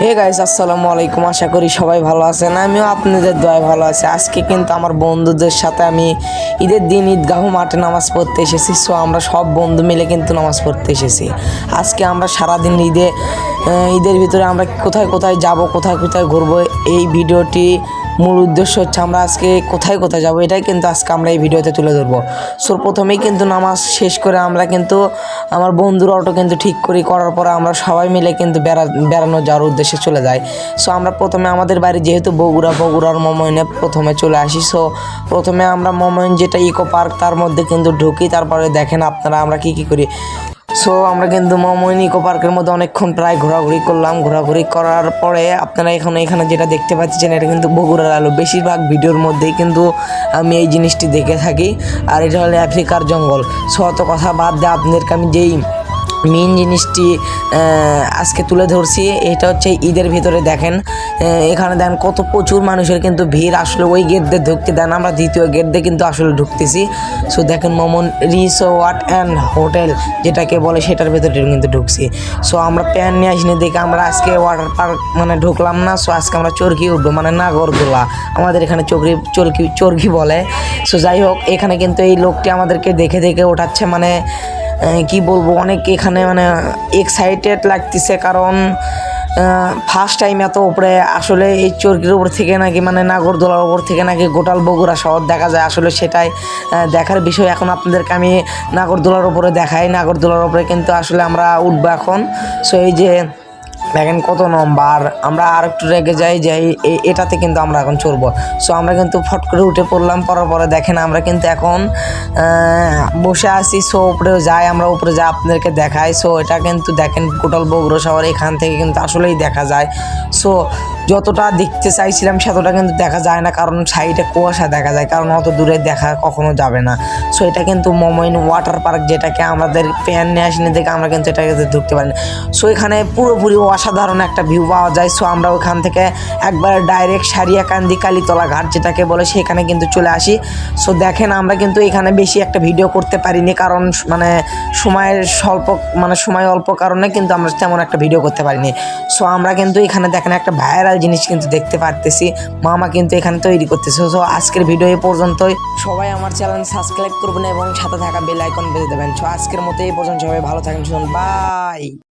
Hey guys, আসসালামু আলাইকুম। আশা করি সবাই ভালো আছেন। আমিও আপনাদের দয়ায় ভালো আছি। আজকে কিন্তু আমার বন্ধুদের সাথে আমি ঈদের দিন ঈদগাহ মাঠে নামাজ পড়তে এসেছি। সো আমরা সব বন্ধু মিলে কিন্তু নামাজ পড়তে এসেছি। আজকে আমরা সারাদিন ঈদের ভিতরে আমরা কোথায় কোথায় যাব, কোথায় কোথায় ঘুরবো, এই ভিডিওটি মূল উদ্দেশ্য হচ্ছে আমরা আজকে কোথায় কোথায় যাব, এটাই কিন্তু আজকে আমরা এই ভিডিওতে তুলে ধরবো। সো প্রথমেই কিন্তু নামাজ শেষ করে আমরা কিন্তু আমার বন্ধুর অটো কিন্তু ঠিক করার পরে আমরা সবাই মিলে কিন্তু বেড়ানো যাওয়ার উদ্দেশ্যে চলে যাই। সো আমরা প্রথমে আমাদের বাড়ি যেহেতু বগুড়ার মমইনে প্রথমে চলে আসি। সো প্রথমে আমরা মমইন যেটা ইকো পার্ক, তার মধ্যে কিন্তু ঢুকি। তারপরে দেখেন আপনারা আমরা কী করি। সো আমরা কিন্তু মমইন ইকো পার্কের মধ্যে অনেকক্ষণ প্রায় ঘোরাঘুরি করলাম। ঘোরাঘুরি করার পরে আপনারা এখানে যেটা দেখতে পাচ্ছেন, এটা কিন্তু বগুড়ার আলু। বেশিরভাগ ভিডিওর মধ্যেই কিন্তু আমি এই জিনিসটি দেখে থাকি। আর এটা হলো আফ্রিকার জঙ্গল। সো অত কথা বাদ দিয়ে আপনাদেরকে আমি যেই মেন জিনিসটি আজকে তুলে ধরছি, এটা হচ্ছে ঈদের ভিতরে দেখেন এখানে দেখেন কত প্রচুর মানুষের কিন্তু ভিড়। আসলে ওই গেট দিয়ে ঢুকতে দেন, আমরা দ্বিতীয় গেট দিয়ে কিন্তু আসলে ঢুকতেছি। সো দেখেন মমন রিসোর্ট অ্যান্ড হোটেল যেটাকে বলে, সেটার ভেতরে কিন্তু ঢুকছি। সো আমরা প্যান নিয়ে আসিনি দেখে আমরা আজকে ওয়াটার পার্ক মানে ঢুকলাম না। সো আজকে আমরা চরকি উঠবো, মানে নাগরদোলা, আমাদের এখানে চরকি বলে। সো যাই হোক, এখানে কিন্তু এই লোকটি আমাদেরকে দেখে দেখে ওঠাচ্ছে, মানে কি বলবো, অনেক এখানে মানে এক্সাইটেড লাগতেছে। কারণ ফার্স্ট টাইম এত উপরে আসলে এই চরকির উপর থেকে নাকি, মানে নাগরদোলার উপর থেকে নাকি গোটাল বগুড়া শহর দেখা যায়। আসলে সেটাই দেখার বিষয়। এখন আপনাদেরকে আমি নাগরদোলার উপরে দেখাই। নাগরদোলার উপরে কিন্তু আসলে আমরা উঠবো এখন। সো এই যে দেখেন কত লম্বা। আর আমরা আর একটু রেগে যাই যে এটাতে কিন্তু আমরা এখন চড়বো। সো আমরা কিন্তু ফট করে উঠে পড়লাম। পরে দেখেন আমরা কিন্তু এখন বসে আছি। সো উপরেও যাই, আমরা উপরে যাই, আপনাদেরকে দেখাই। সো এটা কিন্তু দেখেন গোটাল বগুড়া শহর এখান থেকে কিন্তু আসলেই দেখা যায়। সো যতটা দেখতে চাইছিলাম সেতটা কিন্তু দেখা যায় না, কারণ সাইডে কুয়াশা দেখা যায়, কারণ অত দূরে দেখা কখনো যাবে না। সো এটা কিন্তু মমইন ওয়াটার পার্ক, যেটাকে আমাদের প্যান নিয়ে আসেনি দেখে আমরা কিন্তু এটাকে ঢুকতে পারি না। সো এখানে পুরোপুরি অসাধারণ একটা ভিউ পাওয়া যায়। সো আমরা ওইখান থেকে একবার ডাইরেক্ট সারিয়াকান্দি কালীতলা ঘাট যেটাকে বলে, সেখানে কিন্তু চলে আসি। সো দেখেন আমরা কিন্তু এখানে বেশি একটা ভিডিও করতে পারিনি, কারণ মানে সময় অল্প কারণে কিন্তু আমরা তেমন একটা ভিডিও করতে পারিনি। সো আমরা কিন্তু এখানে দেখেন একটা ভাইরাল জিনিস কিন্তু দেখতে পারতেছি, মামা কিন্তু এখানে তৈরি করতেছে। সো আজকের ভিডিও এই পর্যন্তই। সবাই আমার চ্যানেল সাবস্ক্রাইব করবেন এবং সাথে থাকা বেল আইকন বেজে দেবেন। সো আজকের মতো এই পর্যন্ত, সবাই ভালো থাকেন, শুনুন, বাই।